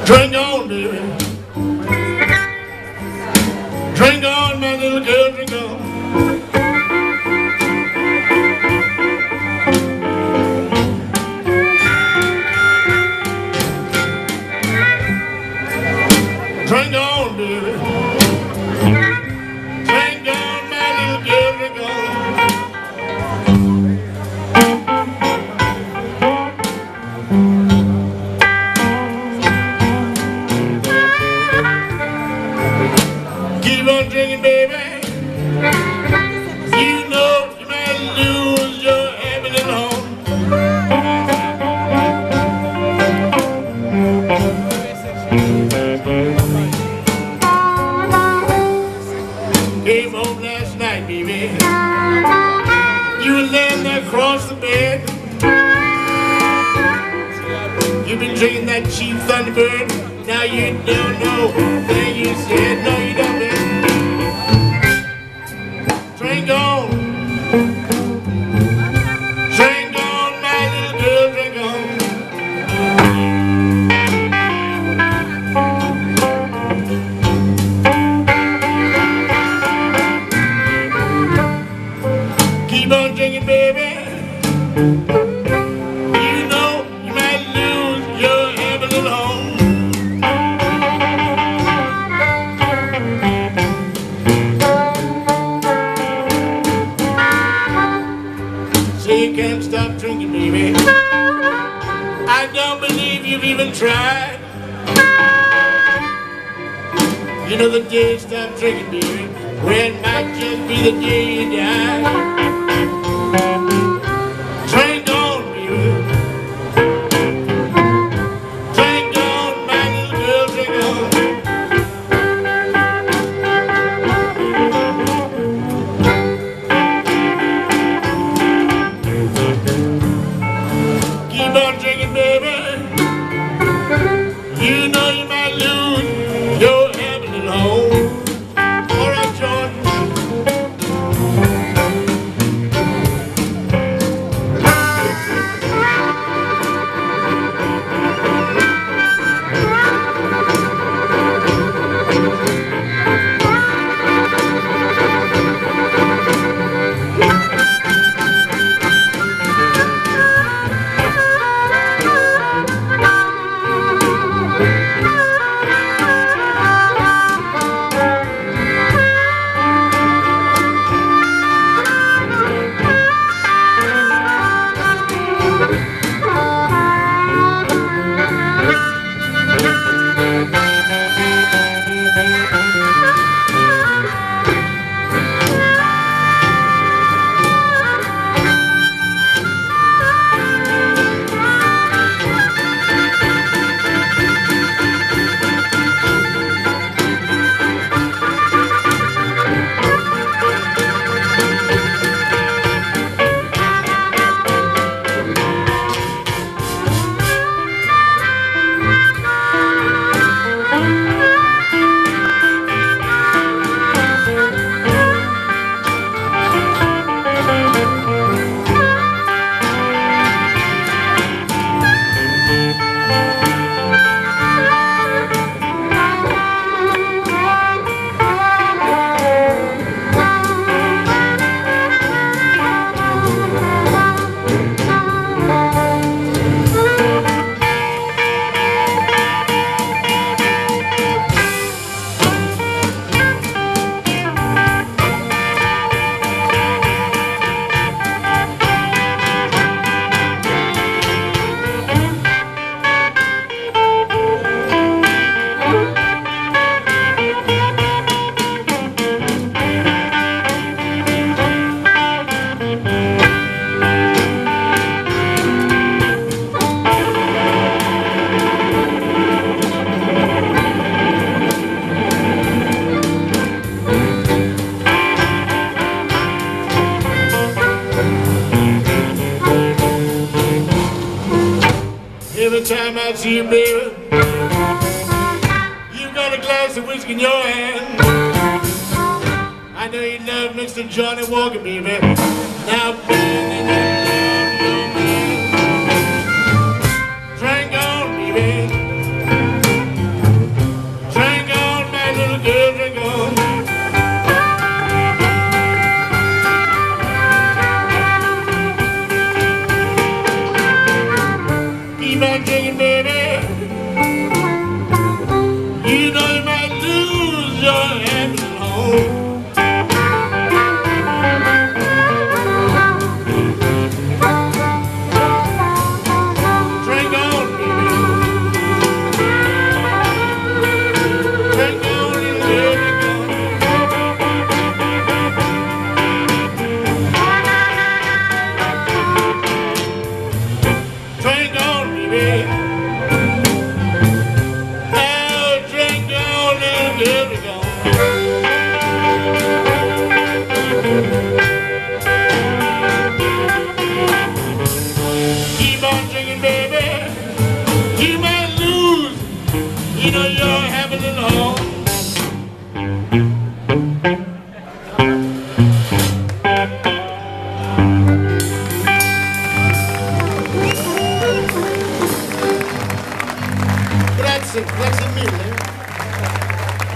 Drink on, baby. Drink on, my little girl, drink on. Drink on, baby. Drink on, my little girl, drink on. Keep on drinking, baby. You know you might lose your happiness home. Came home last night, baby. You were laying there across the bed. You've been drinking that cheap Thunderbird. Now you don't know what you said. No, you don't, baby. Drink on. Drink on, my little girl, drink on. Keep on drinking, baby. You know you might lose your happy little home. So you can't stop drinking, baby. I don't believe you've even tried. You know the day you stop drinking, baby, well, it might just be the day you die. Drink on, baby. Drink on, my little girl, drink on. Keep on drinking, baby. You know you might lose your happy little home. All right, Jordan. Every time I see you, baby, you got a glass of whiskey in your hand. I know you love Mr. Johnny Walker, baby. Now, baby, you love your man. Drink on, baby. drinking, baby, you know you might lose your happiness home. Drink on, baby. Drink on and let it go. Drink on, baby. Now drink on and let it go. Keep on drinking, baby. You might lose, you know, your happiness home.